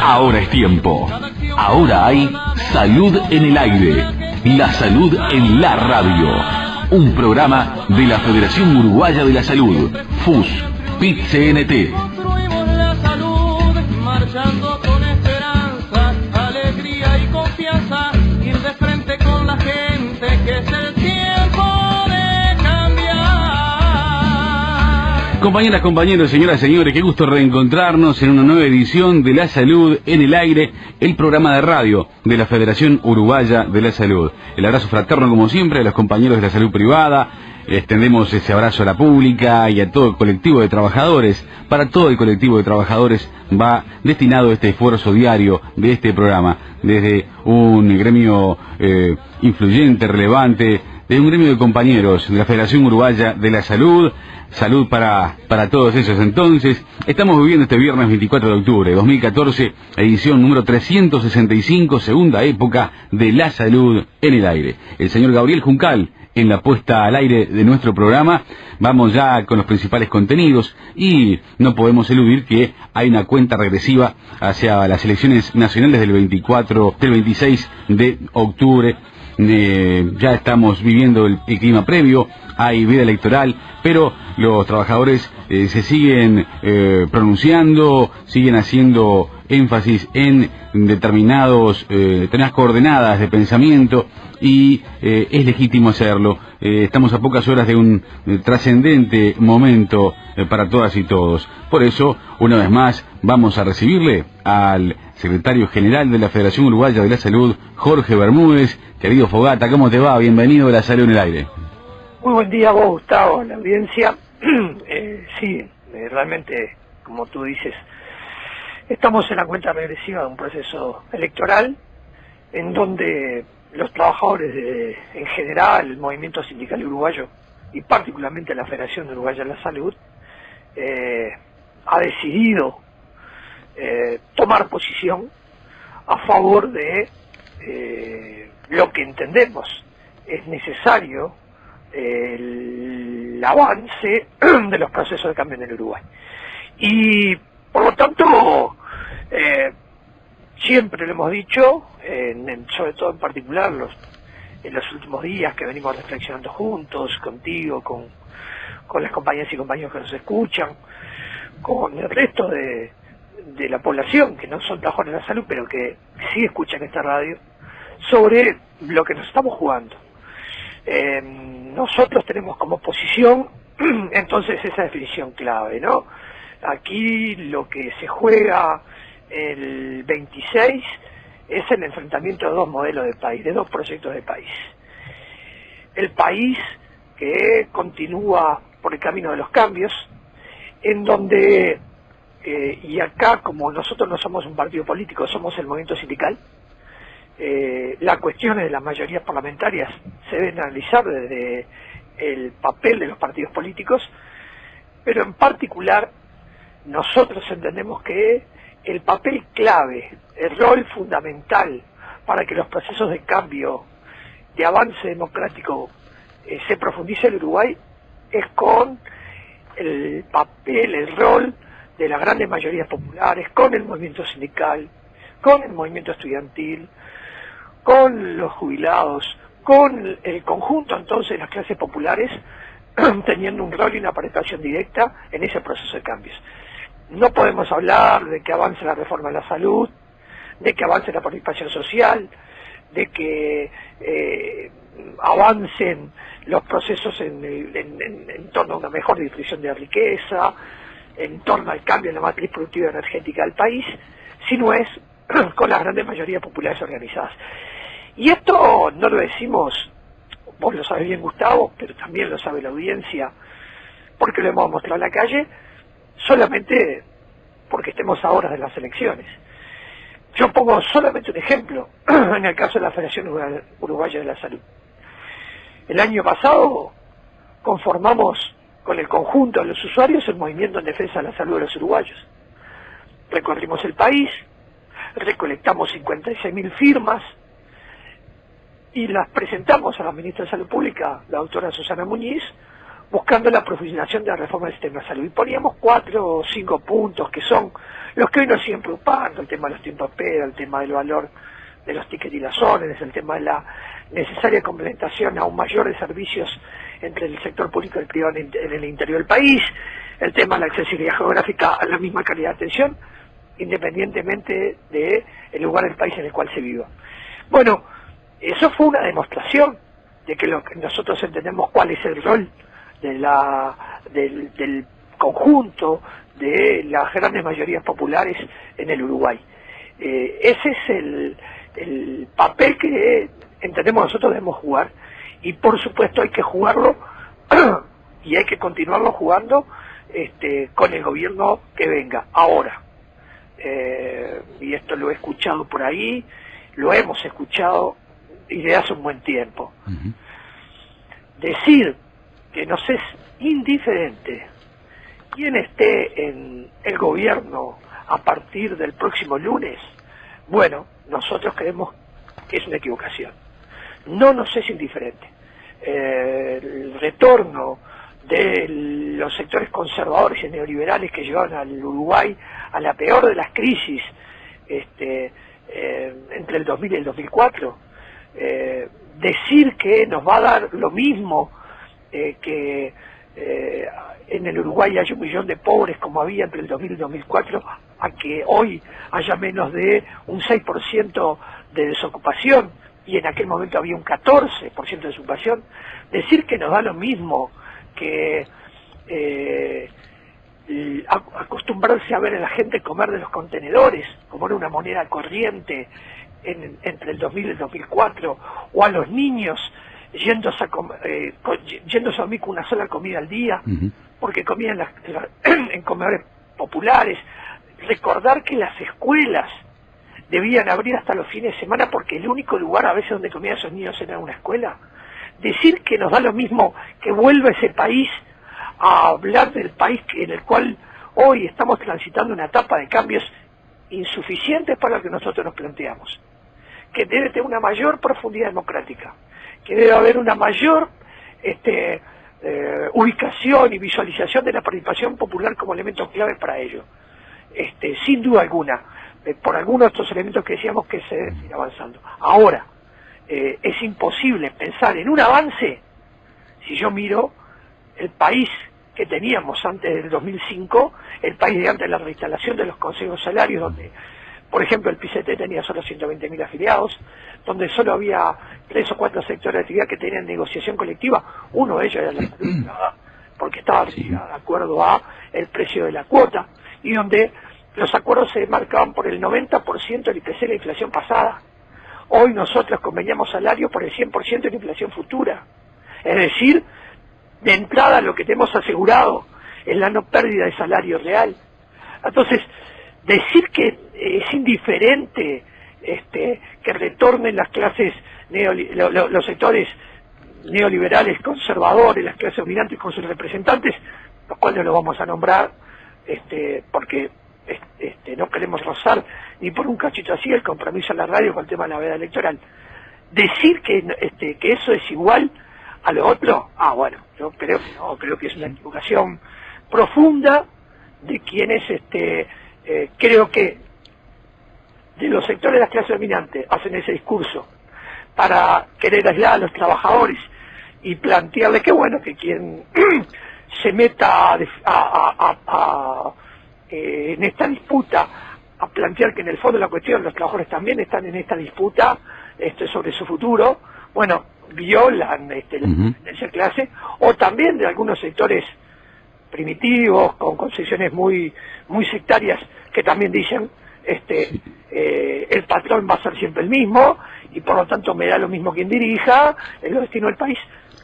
Ahora es tiempo. Ahora hay Salud en el Aire. La salud en la radio. Un programa de la Federación Uruguaya de la Salud. FUS. PIT-CNT. Construimos la salud, marchando con esperanza, alegría y confianza, ir de frente con la gente, que es el tiempo de cambiar. Compañeras, compañeros, señoras, señores, qué gusto reencontrarnos en una nueva edición de La Salud en el Aire, el programa de radio de la Federación Uruguaya de la Salud. El abrazo fraterno, como siempre, a los compañeros de la salud privada. Extendemos ese abrazo a la pública y a todo el colectivo de trabajadores. Para todo el colectivo de trabajadores va destinado este esfuerzo diario de este programa, desde un gremio influyente, relevante, de un gremio de compañeros de la Federación Uruguaya de la Salud. Salud para todos ellos. Entonces, estamos viviendo este viernes 24 de octubre de 2014, edición número 365, segunda época de La Salud en el Aire. El señor Gabriel Juncal en la puesta al aire de nuestro programa. Vamos ya con los principales contenidos y no podemos eludir que hay una cuenta regresiva hacia las elecciones nacionales del 26 de octubre. Ya estamos viviendo el clima previo, hay vida electoral, pero los trabajadores se siguen pronunciando, siguen haciendo énfasis en determinadas coordenadas de pensamiento y es legítimo hacerlo. Estamos a pocas horas de un trascendente momento para todas y todos. Por eso, una vez más, vamos a recibirle al secretario general de la Federación Uruguaya de la Salud, Jorge Bermúdez. Querido Fogata, ¿cómo te va? Bienvenido a La Salud en el Aire. Muy buen día a vos, Gustavo, la audiencia. Realmente, como tú dices, estamos en la cuenta regresiva de un proceso electoral en donde los trabajadores en general, el movimiento sindical uruguayo y particularmente la Federación Uruguaya de la Salud ha decidido tomar posición a favor de lo que entendemos es necesario, el avance de los procesos de cambio en el Uruguay. Y por lo tanto, siempre lo hemos dicho, sobre todo en particular en los últimos días que venimos reflexionando juntos, contigo, con las compañeras y compañeros que nos escuchan, con el resto de la población que no son trabajadores de la salud, pero que sí escuchan esta radio, sobre lo que nos estamos jugando. Nosotros tenemos como posición, entonces, esa definición clave, ¿no? Aquí lo que se juega el 26 es el enfrentamiento de dos modelos de país, de dos proyectos de país. El país que continúa por el camino de los cambios, en donde, y acá como nosotros no somos un partido político, somos el movimiento sindical, las cuestiones de las mayorías parlamentarias se deben analizar desde el papel de los partidos políticos, pero en particular nosotros entendemos que el papel clave, el rol fundamental para que los procesos de cambio, de avance democrático se profundice en Uruguay es con el papel, el rol de las grandes mayorías populares, con el movimiento sindical, con el movimiento estudiantil, con los jubilados, con el conjunto entonces de las clases populares teniendo un rol y una participación directa en ese proceso de cambios. No podemos hablar de que avance la reforma de la salud, de que avance la participación social, de que avancen los procesos en torno a una mejor distribución de la riqueza, en torno al cambio en la matriz productiva energética del país, si no es con las grandes mayorías populares organizadas. Y esto no lo decimos, vos lo sabés bien, Gustavo, pero también lo sabe la audiencia, porque lo hemos mostrado en la calle, solamente porque estemos a horas de las elecciones. Yo pongo solamente un ejemplo en el caso de la Federación Uruguaya de la Salud. El año pasado conformamos con el conjunto de los usuarios el movimiento en defensa de la salud de los uruguayos. Recorrimos el país, recolectamos 56.000 firmas y las presentamos a la ministra de Salud Pública, la doctora Susana Muñiz, buscando la profundización de la reforma del sistema de salud. Y poníamos 4 o 5 puntos que son los que hoy nos siguen preocupando: el tema de los tiempos de espera, el tema del valor de los tickets y las órdenes, el tema de la necesaria complementación aún mayor de servicios entre el sector público y el privado en el interior del país, el tema de la accesibilidad geográfica a la misma calidad de atención, independientemente del lugar del país en el cual se viva. Bueno, eso fue una demostración de que nosotros entendemos cuál es el rol del conjunto de las grandes mayorías populares en el Uruguay. Ese es el papel que entendemos nosotros debemos jugar, y por supuesto hay que jugarlo y hay que continuarlo jugando con el gobierno que venga ahora. Y esto lo he escuchado por ahí, lo hemos escuchado y de hace un buen tiempo. Decir que nos es indiferente quién esté en el gobierno a partir del próximo lunes, bueno, nosotros creemos que es una equivocación. No nos es indiferente. El retorno de los sectores conservadores y neoliberales que llevaron al Uruguay a la peor de las crisis entre el 2000 y el 2004, decir que nos va a dar lo mismo que en el Uruguay haya 1 millón de pobres como había entre el 2000 y el 2004, a que hoy haya menos de un 6% de desocupación, y en aquel momento había un 14% de desocupación, decir que nos da lo mismo que acostumbrarse a ver a la gente comer de los contenedores, como era una moneda corriente entre el 2000 y el 2004, o a los niños yéndose a dormir con una sola comida al día, porque comían en comedores populares. Recordar que las escuelas debían abrir hasta los fines de semana porque el único lugar a veces donde comían esos niños era una escuela. Decir que nos da lo mismo que vuelva ese país a hablar del país en el cual hoy estamos transitando una etapa de cambios insuficientes para lo que nosotros nos planteamos, que debe tener una mayor profundidad democrática, que debe haber una mayor ubicación y visualización de la participación popular como elemento clave para ello. Sin duda alguna, por algunos de estos elementos que decíamos que se deben ir avanzando. Ahora, es imposible pensar en un avance si yo miro el país que teníamos antes del 2005, el país de antes de la reinstalación de los consejos salarios, donde, por ejemplo, el PCT tenía solo 120.000 afiliados, donde solo había 3 o 4 sectores de actividad que tenían negociación colectiva. Uno de ellos era la salud privada, porque estaba de acuerdo a el precio de la cuota, y donde los acuerdos se marcaban por el 90% del IPC de la inflación pasada. Hoy nosotros conveníamos salario por el 100% de la inflación futura. Es decir, de entrada lo que tenemos asegurado es la no pérdida de salario real. Entonces, decir que es indiferente que retornen las clases, los sectores neoliberales, conservadores, las clases dominantes con sus representantes, los cuales no los vamos a nombrar, porque no queremos rozar ni por un cachito así el compromiso a la radio con el tema de la veda electoral. Decir que eso es igual a lo otro, bueno, yo creo que no, creo que es una equivocación profunda de quienes creo que de los sectores de las clases dominantes hacen ese discurso para querer aislar a los trabajadores y plantearle que bueno, que quien se meta en esta disputa a plantear que en el fondo de la cuestión los trabajadores también están en esta disputa sobre su futuro, bueno, violan esa clase, o también de algunos sectores primitivos con concepciones muy sectarias que también dicen el patrón va a ser siempre el mismo y por lo tanto me da lo mismo quien dirija el destino del país.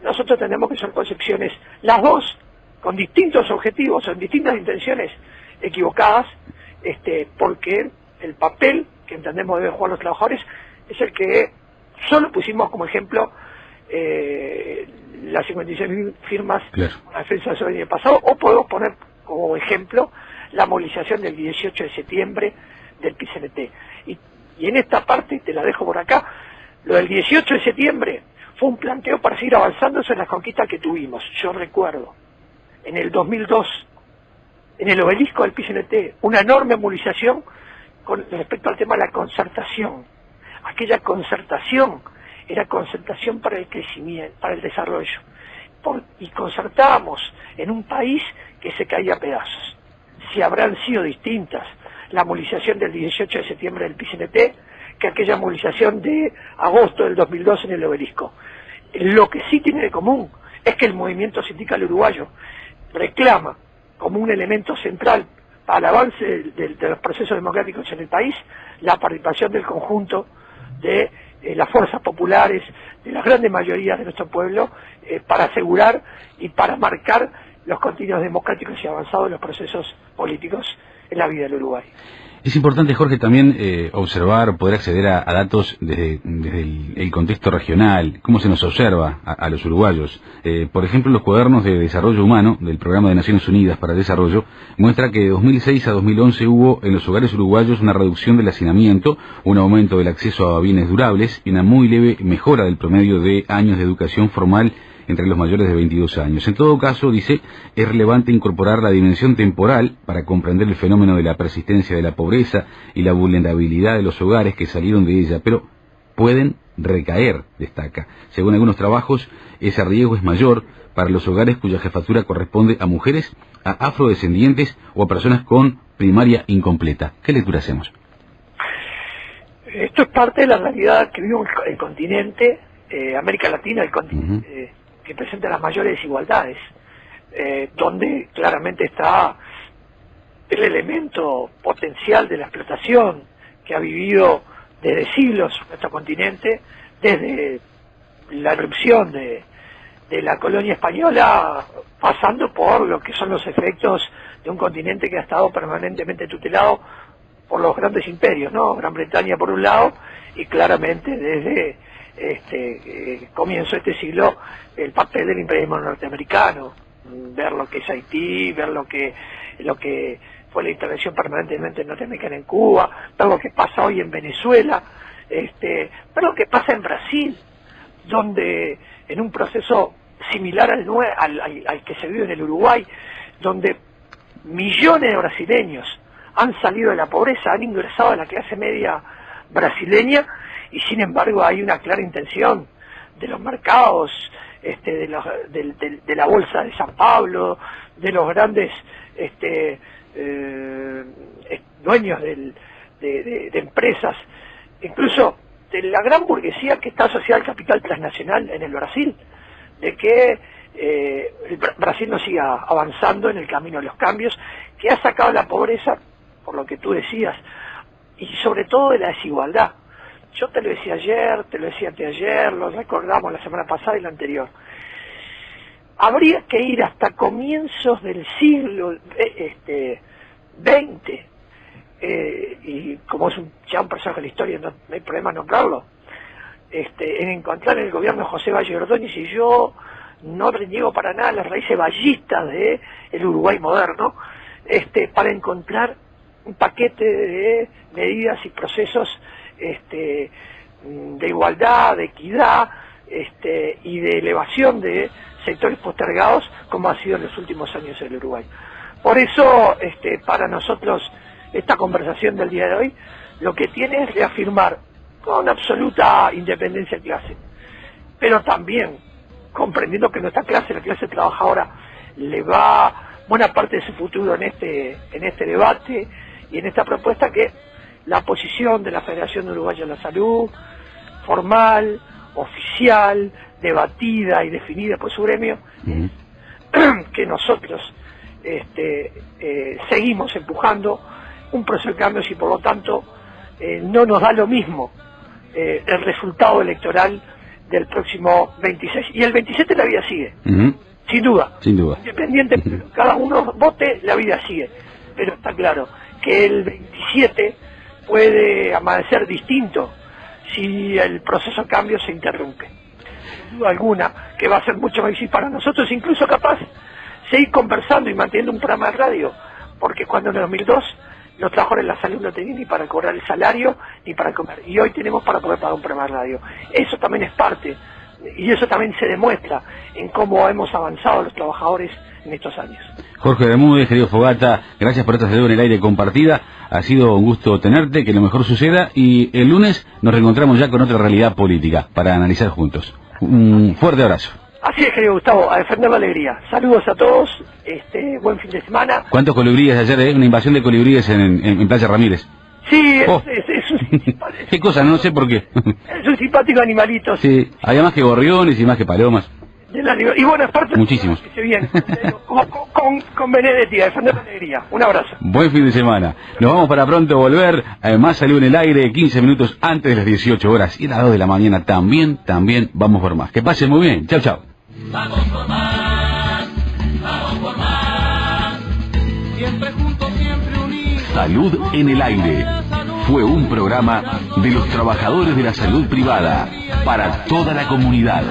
Nosotros tenemos que ser concepciones, las dos, con distintos objetivos, en distintas intenciones equivocadas, porque el papel que entendemos deben jugar los trabajadores es el que solo pusimos como ejemplo las 56.000 firmas a la defensa de soberanía pasado, o podemos poner como ejemplo la movilización del 18 de septiembre del PCNT. Y en esta parte, te la dejo por acá, lo del 18 de septiembre fue un planteo para seguir avanzando sobre las conquistas que tuvimos. Yo recuerdo, en el 2002, en el obelisco del PCNT, una enorme movilización con respecto al tema de la concertación. Aquella concertación era concertación para el crecimiento, para el desarrollo. Y concertábamos en un país que se caía a pedazos. Si habrán sido distintas la movilización del 18 de septiembre del PCNT que aquella movilización de agosto del 2002 en el obelisco. Lo que sí tiene de común es que el movimiento sindical uruguayo reclama como un elemento central para el avance de los procesos democráticos en el país la participación del conjunto de las fuerzas populares, de las grandes mayorías de nuestro pueblo, para asegurar y para marcar los continuos democráticos y avanzados de los procesos políticos en la vida del Uruguay. Es importante, Jorge, también observar, poder acceder a datos desde el contexto regional, cómo se nos observa a los uruguayos. Por ejemplo, los cuadernos de desarrollo humano del Programa de Naciones Unidas para el Desarrollo muestra que de 2006 a 2011 hubo en los hogares uruguayos una reducción del hacinamiento, un aumento del acceso a bienes durables y una muy leve mejora del promedio de años de educación formal entre los mayores de 22 años. En todo caso, dice, es relevante incorporar la dimensión temporal para comprender el fenómeno de la persistencia de la pobreza y la vulnerabilidad de los hogares que salieron de ella, pero pueden recaer, destaca. Según algunos trabajos, ese riesgo es mayor para los hogares cuya jefatura corresponde a mujeres, a afrodescendientes o a personas con primaria incompleta. ¿Qué lectura hacemos? Esto es parte de la realidad que vive el continente, América Latina, el continente que presenta las mayores desigualdades, donde claramente está el elemento potencial de la explotación que ha vivido desde siglos nuestro continente, desde la erupción de la colonia española, pasando por lo que son los efectos de un continente que ha estado permanentemente tutelado por los grandes imperios, ¿no? Gran Bretaña por un lado, y claramente desde comienzo de este siglo el papel del imperialismo norteamericano, ver lo que es Haití, ver lo que fue la intervención permanentemente norteamericana en Cuba, ver lo que pasa hoy en Venezuela, ver lo que pasa en Brasil, donde en un proceso similar al que se vive en el Uruguay, donde millones de brasileños han salido de la pobreza, han ingresado a la clase media brasileña, y sin embargo hay una clara intención de los mercados, de la bolsa de San Pablo, de los grandes dueños de empresas, incluso de la gran burguesía que está asociada al capital transnacional en el Brasil, de que el Brasil no siga avanzando en el camino de los cambios, que ha sacado la pobreza, por lo que tú decías, y sobre todo de la desigualdad. Yo te lo decía ayer, te lo decía anteayer, lo recordamos la semana pasada y la anterior. Habría que ir hasta comienzos del siglo XX, y como es ya un personaje de la historia, no hay problema en nombrarlo, en encontrar en el gobierno de José Valle Ordóñez, y yo no reniego para nada las raíces vallistas de el Uruguay moderno, para encontrar un paquete de medidas y procesos de igualdad, de equidad y de elevación de sectores postergados, como ha sido en los últimos años en el Uruguay. Por eso, para nosotros, esta conversación del día de hoy, lo que tiene es reafirmar con absoluta independencia de clase, pero también comprendiendo que nuestra clase, la clase trabajadora, le va buena parte de su futuro en este debate y en esta propuesta, que la posición de la Federación Uruguaya de la Salud, formal, oficial, debatida y definida por su gremio, que nosotros seguimos empujando un proceso de cambios, y por lo tanto no nos da lo mismo el resultado electoral del próximo 26. Y el 27 la vida sigue, sin duda. Independiente, cada uno vote, la vida sigue. Pero está claro que el 27 puede amanecer distinto si el proceso de cambio se interrumpe. Sin duda alguna que va a ser mucho más difícil para nosotros, incluso capaz seguir conversando y manteniendo un programa de radio, porque cuando en el 2002 los trabajadores de la salud no tenían ni para cobrar el salario ni para comer, y hoy tenemos para poder pagar un programa de radio. Eso también es parte y eso también se demuestra en cómo hemos avanzado los trabajadores en estos años. Jorge Bermúdez, querido Fogata, gracias por esta salud en el aire compartida. Ha sido un gusto tenerte, que lo mejor suceda, y el lunes nos reencontramos ya con otra realidad política para analizar juntos. Un fuerte abrazo. Así es, querido Gustavo, a defender la alegría. Saludos a todos, buen fin de semana. ¿Cuántos colibríes ayer? Una invasión de colibríes en Playa Ramírez. Sí, Oh. es un simpático. ¿Qué cosa? No sé por qué. Es un simpático animalito. Sí, había más que gorriones y más que palomas. Y bueno, es parte Muchísimos. que se viene con Benedetti, a defender la alegría. Un abrazo. Buen fin de semana. Nos vamos para pronto volver. Más salud en el aire, 15 minutos antes de las 18 horas. Y a las 2 de la mañana también vamos por más. Que pasen muy bien. Chau, chau. Vamos por más, siempre juntos, siempre unidos. Salud en el aire. Fue un programa de los trabajadores de la salud privada para toda la comunidad.